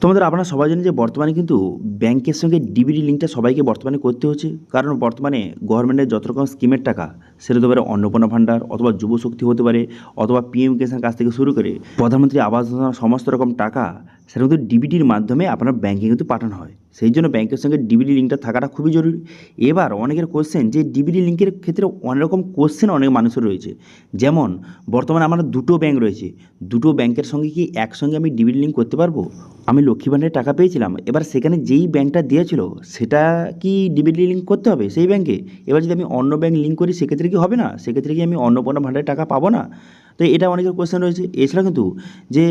তোমাদের আপনারা সবাই জানেন যে বর্তমানে কিন্তু ব্যাংকের সঙ্গে ডিবিটি লিঙ্কটা সবাইকে বর্তমানে করতে হচ্ছে। কারণ বর্তমানে গভর্নমেন্টের যত রকম স্কিমের টাকা, সেটা হতে পারে অন্নপূর্ণা ভাণ্ডার অথবা যুব শক্তি হতে পারে অথবা পিএম কিষাণ কাছ থেকে শুরু করে প্রধানমন্ত্রী আবাস যোজনা সমস্ত রকম টাকা সেটা কিন্তু ডিবিটির মাধ্যমে আপনার ব্যাংকে কিন্তু পাঠানো হয়। সেই জন্য ব্যাংকের সঙ্গে ডিবিটি লিঙ্কটা থাকাটা খুবই জরুরি। এবার অনেকের কোশ্চেন যে ডিবিটি লিঙ্কের ক্ষেত্রে অনেক রকম কোশ্চেন অনেক মানুষের রয়েছে। যেমন বর্তমানে আমার দুটো ব্যাংক রয়েছে, দুটো ব্যাংকের সঙ্গে কি একসঙ্গে আমি ডিবিটি লিঙ্ক করতে পারবো? আমি লক্ষ্মী ভাণ্ডারে টাকা পেয়েছিলাম, এবার সেখানে যেই ব্যাংকটা দিয়েছিল সেটা কি ডিবিটি লিঙ্ক করতে হবে সেই ব্যাংকে? এবার যদি আমি অন্য ব্যাংক লিঙ্ক করি সেক্ষেত্রে কি হবে না? সেক্ষেত্রে কি আমি অন্নপূর্ণা ভাণ্ডারে টাকা পাবো না? তো এটা অনেকের কোয়েশ্চেন রয়েছে। এছাড়া কিন্তু যে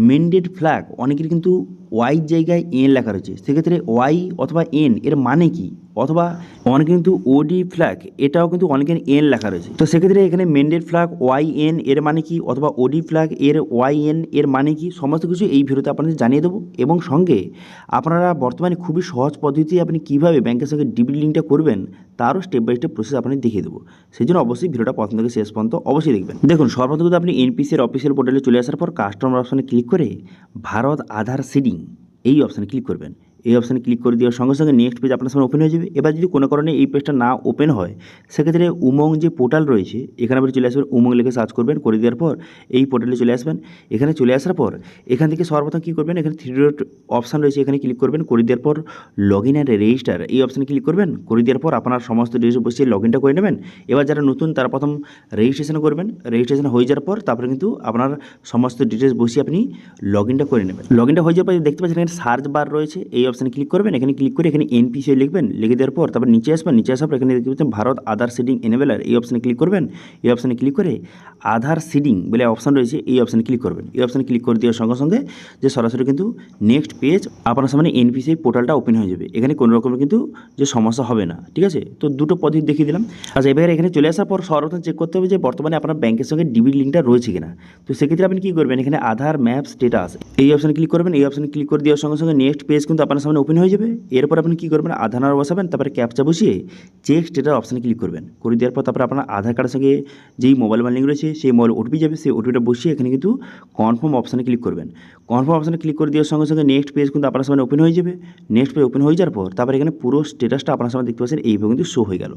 মেন্ডেট ফ্ল্যাগ অনেকের কিন্তু ওয়াই জায়গায় এন লেখা রয়েছে, সেক্ষেত্রে ওয়াই অথবা এন এর মানে কি? অথবা অনেকে কিন্তু ওডি ফ্ল্যাগ এটাও কিন্তু অনেকের এন লেখা রয়েছে। তো সেক্ষেত্রে এখানে মেন্ডেট ফ্ল্যাগ ওয়াই এন এর মানে কি অথবা ওডি ফ্ল্যাগ এর ওয়াই এন এর মানে কি, সমস্ত কিছু এই ভিডিওতে আপনাদের জানিয়ে দেবো। এবং সঙ্গে আপনারা বর্তমানে খুবই সহজ পদ্ধতি আপনি কীভাবে ব্যাংকের সঙ্গে ডিবিটি লিঙ্কটা করবেন তারও স্টেপ বাই স্টেপ প্রসেস আপনাদের দেখিয়ে দেবো। সেই জন্য অবশ্যই ভিডিওটা প্রথম থেকে শেষ পর্যন্ত অবশ্যই দেখবেন। দেখুন, সর্বপ্রথম কিন্তু আপনি এনপিসির অফিসিয়াল পোর্টালে চলে আসার পর কাস্টমার অপশানে ক্লিক করে ভারত আধার সিডিং এই অপশানে ক্লিক করবেন। এই অপশানে ক্লিক করে দেওয়ার সঙ্গে সঙ্গে নেক্সট পেজ আপনার সামনে ওপেন হয়ে যাবে। এবার যদি কোনো কারণে এই পেজটা না ওপেন হয় সেক্ষেত্রে উমং যে পোর্টাল রয়েছে এখানে আপনি চলে আসবেন, উমং লিখে সার্চ করবেন, করে দেওয়ার পর এই পোর্টালে চলে আসবেন। এখানে চলে আসার পর এখান থেকে সর্বপ্রথম কী করবেন, এখানে থ্রি ডট অপশান রয়েছে, এখানে ক্লিক করবেন। করে দেওয়ার পর লগ ইন অ্যান্ড রেজিস্টার এই অপশানে ক্লিক করবেন। করে দেওয়ার পর আপনার সমস্ত ডিটেলস বসিয়ে লগ ইনটা করে নেবেন। এবার যারা নতুন তারা প্রথম রেজিস্ট্রেশন করবেন। রেজিস্ট্রেশন হয়ে যাওয়ার পর তারপরে কিন্তু আপনার সমস্ত ডিটেলস বসিয়ে আপনি লগ ইনটা করে নেবেন। লগ ইনটা হয়ে যাওয়ার পর দেখতে পাচ্ছেন এখানে সার্চ বার রয়েছে, এই অপশানে ক্লিক করবেন। এখানে ক্লিক করে এখানে এনপিসি লিখবেন, লিখে দেওয়ার পর তারপর নিচে আসবেন। নিচে আসার পর এখানে দেখতে পাচ্ছেন ভারত আধার সিডিং এনেবেলার এই অপশানে ক্লিক করবেন। এই অপশানে ক্লিক করে আধার সিডিং বলে অপশান রয়েছে এই অপশানে ক্লিক করবেন। এই অপশানে ক্লিক করে দেওয়ার সঙ্গে সঙ্গে যে সরাসরি কিন্তু নেক্সট পেজ আপনার সামনে এনপিসি পোর্টালটা ওপেন হয়ে যাবে। এখানে কোনো রকমের কিন্তু যে সমস্যা হবে না, ঠিক আছে? তো দুটো পদ্ধতি দেখিয়ে দিলাম। আচ্ছা, এবার এখানে চলে আসার পর সর্বপ্রথম চেক করতে হবে যে বর্তমানে আপনার ব্যাংকের সঙ্গে ডিবিটি লিঙ্কটা রয়েছে কিনা। তো সেক্ষেত্রে আপনি কী করবেন, এখানে আধার ম্যাপ স্ট্যাটাস এই অপশানে ক্লিক করবেন। এই অপশানে ক্লিক করে দেওয়ার সঙ্গে সঙ্গে নেক্সট পেজ কিন্তু আপনার সামনে ওপেন হয়ে যাবে। এরপর আপনি কী করবেন, আধার নাম্বার বসাবেন, তারপরে ক্যাপচা বসিয়ে চেক স্ট্যাটাস অপশানে ক্লিক করবেন। করে দেওয়ার পর তারপরে আপনার আধার কার্ডের সঙ্গে যেই মোবাইল লিঙ্ক রয়েছে সেই মোবাইল ওটিপি যাবে, সেই ওটিপিটা বসিয়ে এখানে কিন্তু কনফার্ম অপশানে ক্লিক করবেন। কনফার্ম অপশানে ক্লিক করে দেওয়ার সঙ্গে সঙ্গে নেক্সট পেজ কিন্তু আপনার সামনে ওপেন হয়ে যাবে। নেক্সট পেজ ওপেন হয়ে যাওয়ার পর তারপরে এখানে পুরো স্ট্যাটাসটা আপনার সামনে দেখতে পাচ্ছেন এইভাবে কিন্তু শো হয়ে গেল।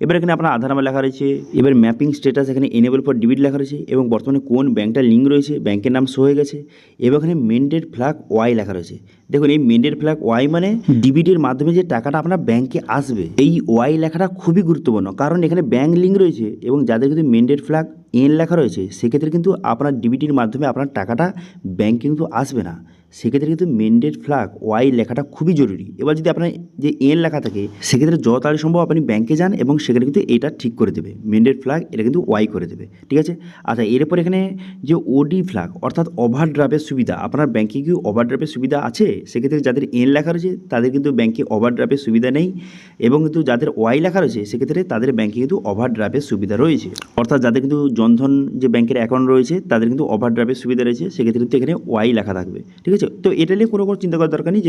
এবার এখানে আপনার আধার নাম্বার লেখা রয়েছে, এবার ম্যাপিং স্ট্যাটাস এখানে এনেবল ফর ডিবিট লেখা রয়েছে এবং বর্তমানে কোন ব্যাংকটা লিঙ্ক রয়েছে ব্যাংকের নাম শো হয়ে গেছে এবং এখানে মেন্ডেট ফ্ল্যাগ ওয়াই লেখা রয়েছে। দেখুন, এই মেন্ডেট ফ্ল্যাগ ওয়াই মানে ডিবিটির মাধ্যমে যে টাকাটা আপনার ব্যাংকে আসবে, এই ওয়াই লেখাটা খুবই গুরুত্বপূর্ণ। কারণ এখানে ব্যাংক লিঙ্ক রয়েছে এবং যাদের কিন্তু মেন্ডেট ফ্ল্যাগ এন লেখা রয়েছে সেক্ষেত্রে কিন্তু আপনার ডিবিটির মাধ্যমে আপনার টাকাটা ব্যাংকে কিন্তু আসবে না। সেক্ষেত্রে কিন্তু মেন্ডেট ফ্ল্যাগ ওয়াই লেখাটা খুবই জরুরি। এবার যদি আপনার যে এন লেখা থাকে সেক্ষেত্রে যত তাড়াতাড়ি সম্ভব আপনি ব্যাংকে যান এবং সেখানে কিন্তু এটা ঠিক করে দেবে, মেন্ডেট ফ্ল্যাগ এটা কিন্তু ওয়াই করে দেবে, ঠিক আছে? আচ্ছা, এরপর এখানে যে ওডি ফ্ল্যাগ অর্থাৎ ওভারড্রাফের সুবিধা, আপনার ব্যাংকে কি ওভারড্রাফের সুবিধা আছে? সেক্ষেত্রে যাদের এন লেখা রয়েছে তাদের কিন্তু ব্যাংকে ওভারড্রাফের সুবিধা নেই এবং কিন্তু যাদের ওয়াই লেখা রয়েছে সেক্ষেত্রে তাদের ব্যাংকে কিন্তু ওভারড্রাফের সুবিধা রয়েছে। অর্থাৎ যাদের কিন্তু জনধন যে ব্যাংকের অ্যাকাউন্ট রয়েছে তাদের কিন্তু ওভারড্রাফের সুবিধা রয়েছে, সেক্ষেত্রে কিন্তু এখানে ওয়াই লেখা থাকবে, ঠিক আছে? তো এটা নিয়ে কোনো চিন্তা করার দরকার নেই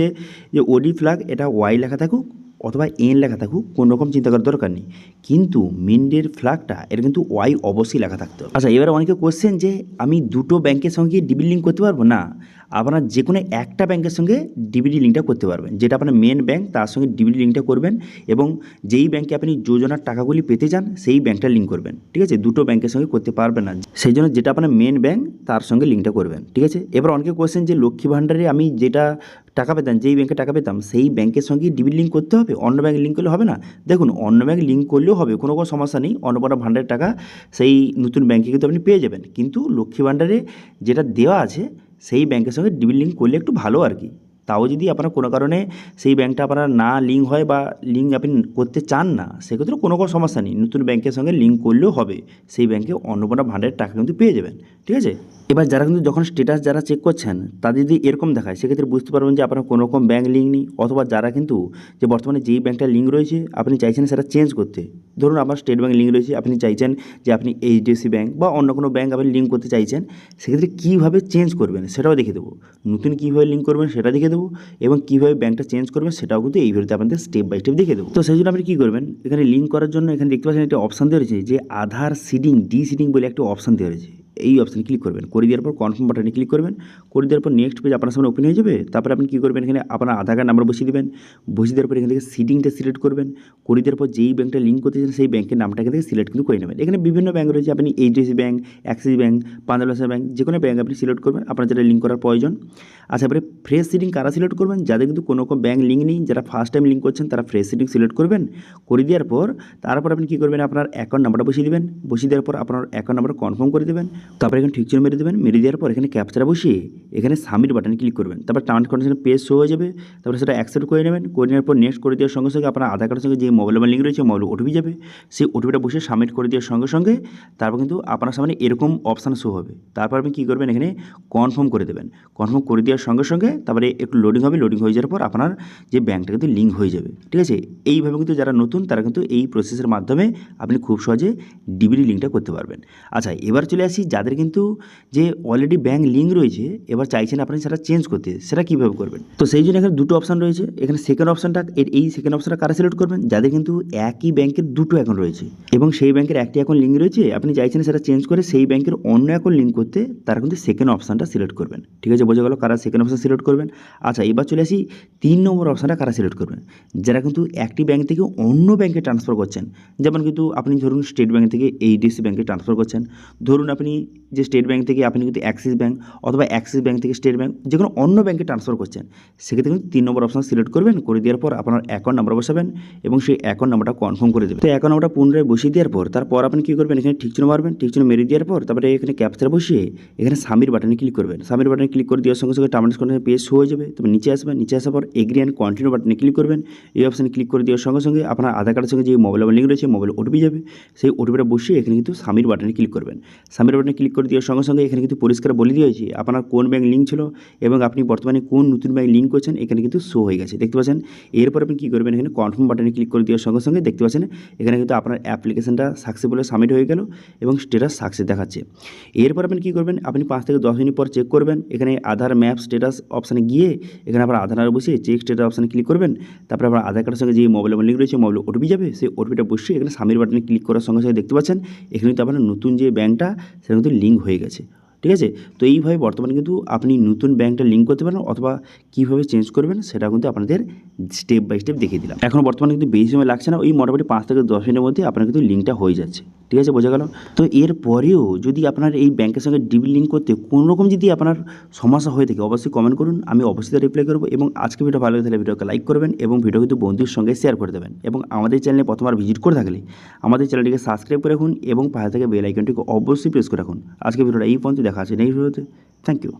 যে ওডি ফ্ল্যাগ এটা ওয়াই লেখা থাকুক অথবা এন লেখা থাকুক, কোনো রকম চিন্তা করার দরকার নেই। কিন্তু মেন্ডেট ফ্ল্যাগটা এটা কিন্তু ওয়াই অবশ্যই লেখা থাকতে হবে। আচ্ছা, এবারে অনেকে কোশ্চেন যে আমি দুটো ব্যাংকের সঙ্গে ডিবিটি লিঙ্ক করতে পারবো না। আপনার যে কোনো একটা ব্যাংকের সঙ্গে ডিবিটি লিঙ্কটা করতে পারবেন, যেটা আপনার মেন ব্যাংক তার সঙ্গে ডিবিটি লিঙ্কটা করবেন এবং যেই ব্যাংকে আপনি যোজনার টাকাগুলি পেতে চান সেই ব্যাংকটা লিঙ্ক করবেন, ঠিক আছে? দুটো ব্যাংকের সঙ্গে করতে পারবেন না, সেই জন্য যেটা আপনার মেন ব্যাংক তার সঙ্গে লিঙ্কটা করবেন, ঠিক আছে? এবার অনেকে কোশ্চেন যে লক্ষ্মী ভাণ্ডারে আমি যেটা টাকা পেতাম, যেই ব্যাংকে টাকা পেতাম সেই ব্যাংকের সঙ্গে ডিবিটি লিঙ্ক করতে হবে, অন্য ব্যাংক লিঙ্ক করলে হবে না? দেখুন, অন্য ব্যাংক লিঙ্ক করলেও হবে, কোনো সমস্যা নেই। অন্নপূর্ণা ভাণ্ডারের টাকা সেই নতুন ব্যাংকে কিন্তু আপনি পেয়ে যাবেন, কিন্তু লক্ষ্মী ভাণ্ডারে যেটা দেওয়া আছে সেই ব্যাংকের সঙ্গে ডিবিটি লিঙ্ক করলে একটু ভালো আর কি। তাও যদি আপনার কোনো কারণে সেই ব্যাংকটা আপনার না লিঙ্ক হয় বা লিঙ্ক আপনি করতে চান না, সেক্ষেত্রে কোনো সমস্যা নেই, নতুন ব্যাংকের সঙ্গে লিঙ্ক করলেও হবে, সেই ব্যাংকে অন্নপূর্ণা ভাণ্ডারের টাকা কিন্তু পেয়ে যাবেন, ঠিক আছে? এবার যারা কিন্তু যখন স্ট্যাটাস যারা চেক করছেন তাদের যদি এরকম দেখায় সেক্ষেত্রে বুঝতে পারবেন যে আপনার কোনো রকম ব্যাংক লিঙ্ক নেই, অথবা যারা কিন্তু যে বর্তমানে যেই ব্যাংকটা লিঙ্ক রয়েছে আপনি চাইছেন সেটা চেঞ্জ করতে। ধরুন আপনার স্টেট ব্যাংক লিঙ্ক রয়েছে, আপনি চাইছেন যে আপনি এইচডিএফসি ব্যাংক বা অন্য কোনো ব্যাংক আপনি লিঙ্ক করতে চাইছেন, সেক্ষেত্রে কীভাবে চেঞ্জ করবেন সেটাও দেখে দেবো, নতুন কীভাবে লিঙ্ক করবেন সেটা দেখে দেবো এবং কীভাবে ব্যাংকটা চেঞ্জ করবেন সেটাও কিন্তু এই ভিডিওতে আপনাদের স্টেপ বাই স্টেপ দেখে দেবো। তো সেই জন্য আপনি কী করবেন, এখানে লিঙ্ক করার জন্য এখানে দেখতে পাচ্ছেন একটা অপশান দেওয়া রয়েছে যে আধার সিডিং ডি সিডিং বলে একটা অপশান দেওয়া রয়েছে। এই অপশানে ক্লিক করবেন, করে দেওয়ার পর কনফার্ম বাটনে ক্লিক করবেন, করে দেওয়ার পর নেক্সট পেজ আপনার সামনে ওপেন হয়ে যাবে। তারপরে আপনি কী করবেন, এখানে আপনার আধার কার্ড নাম্বার বসিয়ে দেবেন, বসিয়ে দেওয়ার পর এখান থেকে সিটিংটা সিলেক্ট করবেন, করে দেওয়ার পর যেই ব্যাঙ্কটা লিঙ্ক করতে চান সেই ব্যাঙ্কের নামটা এখান থেকে সিলেক্ট কিন্তু করে নেবেন। এখানে বিভিন্ন ব্যাঙ্ক রয়েছে, আপনি HDFC bank, Axis bank, Punjab national bank, যে কোনো ব্যাঙ্ক আপনি সিলেক্ট করবেন আপনার যেটা লিঙ্ক করার প্রয়োজন। আচ্ছা, এবারে ফ্রেশ সিটিং কারা সিলেক্ট করবেন, যাদের কিন্তু কোনো রকম ব্যাঙ্ক লিঙ্ক নেই, যারা ফার্স্ট টাইম লিঙ্ক করছেন তারা ফ্রেশ সিটিং সিলেক্ট করবেন। করে দেওয়ার পর তারপর আপনি কী করবেন, আপনার অ্যাকাউন্ট নাম্বারটা বসিয়ে দেবেন, বসিয়ে দেওয়ার পর আপনার অ্যাকাউন্ট নাম্বার কনফার্ম করে দেবেন। তারপরে এখানে ঠিক চিহ্ন মেরে দেবেন, মেরে দেওয়ার পর এখানে ক্যাপচারা বসিয়ে এখানে সাবমিট বাটনে ক্লিক করবেন। তারপর টার্মস কন্ডিশন পেজ শো হয়ে যাবে, তারপরে সেটা অ্যাকসেপ্ট করে নেবেন। করে নেওয়ার পর নেক্সট করে দেওয়ার সঙ্গে সঙ্গে আপনার আধার কার্ডের সঙ্গে যে মোবাইল নাম্বার লিঙ্ক রয়েছে মোবাইল ওটিপি যাবে, সেই ওটিপিটা বসে সাবমিট করে দেওয়ার সঙ্গে সঙ্গে তারপর কিন্তু আপনার সামনে এরকম অপশান শো হবে। তারপর আপনি কী করবেন, এখানে কনফার্ম করে দেবেন। কনফার্ম করে দেওয়ার সঙ্গে সঙ্গে তারপরে একটু লোডিং হবে, লোডিং হয়ে যাওয়ার পর আপনার যে ব্যাঙ্কটা কিন্তু লিঙ্ক হয়ে যাবে। ঠিক আছে, এইভাবে কিন্তু যারা নতুন তারা কিন্তু এই প্রসেসের মাধ্যমে আপনি খুব সহজে ডিবিটি লিঙ্কটা করতে পারবেন। আচ্ছা, এবার চলে আসি যাদের কিন্তু যে অলরেডি ব্যাঙ্ক লিঙ্ক রয়েছে, এবার চাইছেন আপনি সেটা চেঞ্জ করতে, সেটা কীভাবে করবেন। তো সেই জন্য এখানে দুটো অপশান রয়েছে। এখানে সেকেন্ড অপশানটা, এই সেকেন্ড অপশানটা কারা সিলেক্ট করবেন, যাদের কিন্তু একই ব্যাঙ্কের দুটো অ্যাকাউন্ট রয়েছে এবং সেই ব্যাঙ্কের একটি অ্যাকাউন্ট লিঙ্ক রয়েছে, আপনি চাইছেন সেটা চেঞ্জ করে সেই ব্যাঙ্কের অন্য অ্যাকাউন্ট লিঙ্ক করতে, তারা কিন্তু সেকেন্ড অপশানটা সিলেক্ট করবেন। ঠিক আছে, বোঝা গেল কারা সেকেন্ড অপশান সিলেক্ট করবেন। আচ্ছা, এবার চলে আসি 3 নম্বর অপশানটা কারা সিলেক্ট করবেন, যারা কিন্তু একটি ব্যাঙ্ক থেকে অন্য ব্যাঙ্কে ট্রান্সফার করছেন। যেমন কিন্তু আপনি ধরুন স্টেট ব্যাঙ্ক থেকে এইচডিএফসি ব্যাঙ্কে ট্রান্সফার করছেন, ধরুন আপনি যে স্টেট ব্যাঙ্ক থেকে আপনি কিন্তু অ্যাক্সিস ব্যাঙ্ক অথবা অ্যাক্সিস ব্যাঙ্ক থেকে স্টেট ব্যাঙ্ক যে কোনো অন্য ব্যাঙ্কে ট্রান্সফার করছেন, সেক্ষেত্রে কিন্তু 3 নম্বর অপশান সিলেক্ট করবেন। করে দেওয়ার পর আপনার অ্যাকাউন্ট নাম্বার বসাবেন এবং সেই অ্যাকাউন্ট নাম্বারটা কনফার্ম করে দেবেন। তো অ্যাকাউন্ট নাম্বারটা পুনরায় বসিয়ে দেওয়ার পর তারপর আপনি কী করবেন, এখানে ঠিক চিহ্ন মারবেন, ঠিক চিহ্ন মেরে দেওয়ার পর তারপরে এখানে ক্যাপচার বসিয়ে এখানে সাবমিট বাটনে ক্লিক করবেন। সাবমিট বাটনে ক্লিক করে দেওয়ার সঙ্গে সঙ্গে টার্মস কন্ডিশন পেজ শো হয়ে যাবে। তবে নিচে আসবেন, নিচে আসার পর এগ্রি অ্যান্ড কন্টিনিউ বাটনে ক্লিক করবেন। এই অপশানে ক্লিক করে দেওয়ার সঙ্গে সঙ্গে আপনার আধার কার্ডের সঙ্গে যে মোবাইল নাম্বার লিঙ্ক রয়েছে মোবাইল ওটিপি যাবে, সেই ওটিপিটা বসিয়ে এখানে কিন্তু সাবমিট বাটনে ক্লিক করবেন। সাবমিট বাটনে ক্লিক করে দেওয়ার সঙ্গে সঙ্গে এখানে কিন্তু পরিষ্কার বলে দেওয়া হয়েছে আপনার কোন ব্যাঙ্ক লিঙ্ক ছিল এবং আপনি বর্তমানে কোন নতুন ব্যাঙ্ক লিঙ্ক করছেন, এখানে কিন্তু শো হয়ে গেছে, দেখতে পাচ্ছেন। এরপর আপনি কী করবেন, এখানে কনফার্ম বাটনে ক্লিক করে দেওয়ার সঙ্গে সঙ্গে দেখতে পাচ্ছেন এখানে কিন্তু আপনার অ্যাপ্লিকেশনটা সাকসেসফুলি সাবমিট হয়ে গেল এবং স্ট্যাটাস সাকসেস দেখাচ্ছে। এরপর আপনি কী করবেন, আপনি 5 থেকে 10 মিনিট পর চেক করবেন। এখানে আধার ম্যাপ স্ট্যাটাস অপশানে গিয়ে এখানে আপনার আধার নাম্বার বসিয়ে চেক স্ট্যাটাস অপশানে ক্লিক করবেন। তারপরে আপনার আধার কার্ডের সঙ্গে যে মোবাইল নাম্বার লিঙ্ক রয়েছে মোবাইল ওটিপি যাবে, সেই ওটিপিটা বসিয়ে এখানে সাবমিট বাটনে ক্লিক করার সঙ্গে সঙ্গে দেখতে পাচ্ছেন এখানে কিন্তু আপনার নতুন যে ব্যাঙ্কটা সেটা কিন্তু লিঙ্ক হয়ে গেছে। ঠিক আছে, তো এইভাবে বর্তমানে কিন্তু আপনি নতুন ব্যাঙ্কটা লিঙ্ক করতে পারেন অথবা কীভাবে চেঞ্জ করবেন সেটা কিন্তু আপনাদের স্টেপ বাই স্টেপ দেখিয়ে দিলাম। এখন বর্তমানে কিন্তু বেশি সময় লাগছে না, ওই মোটামুটি 5 থেকে 10 মিনিটের মধ্যে আপনার কিন্তু লিঙ্কটা হয়ে যাচ্ছে। ঠিক আছে, বোঝা গেল। তো এরপরেও যদি আপনার এই ব্যাঙ্কের সঙ্গে ডিবি লিঙ্ক করতে কোনো রকম যদি আপনার সমস্যা হয়ে থাকে অবশ্যই কমেন্ট করুন, আমি অবশ্যই রিপ্লাই করবো। এবং আজকে ভিডিও ভালো লাগে তাহলে ভিডিওকে লাইক করবেন এবং ভিডিও কিন্তু বন্ধুর সঙ্গে শেয়ার করে দেবেন। এবং আমাদের চ্যানেলে প্রথমবার ভিজিট করে থাকলে আমাদের চ্যানেলটিকে সাবস্ক্রাইব করে রাখুন এবং পাশে থেকে বেল আইকনটিকে অবশ্যই প্রেস করে রাখুন। আজকে ভিডিওটা এই পর্যন্ত, দেখা আছে নেক্সট ভিডিওতে। Thank you.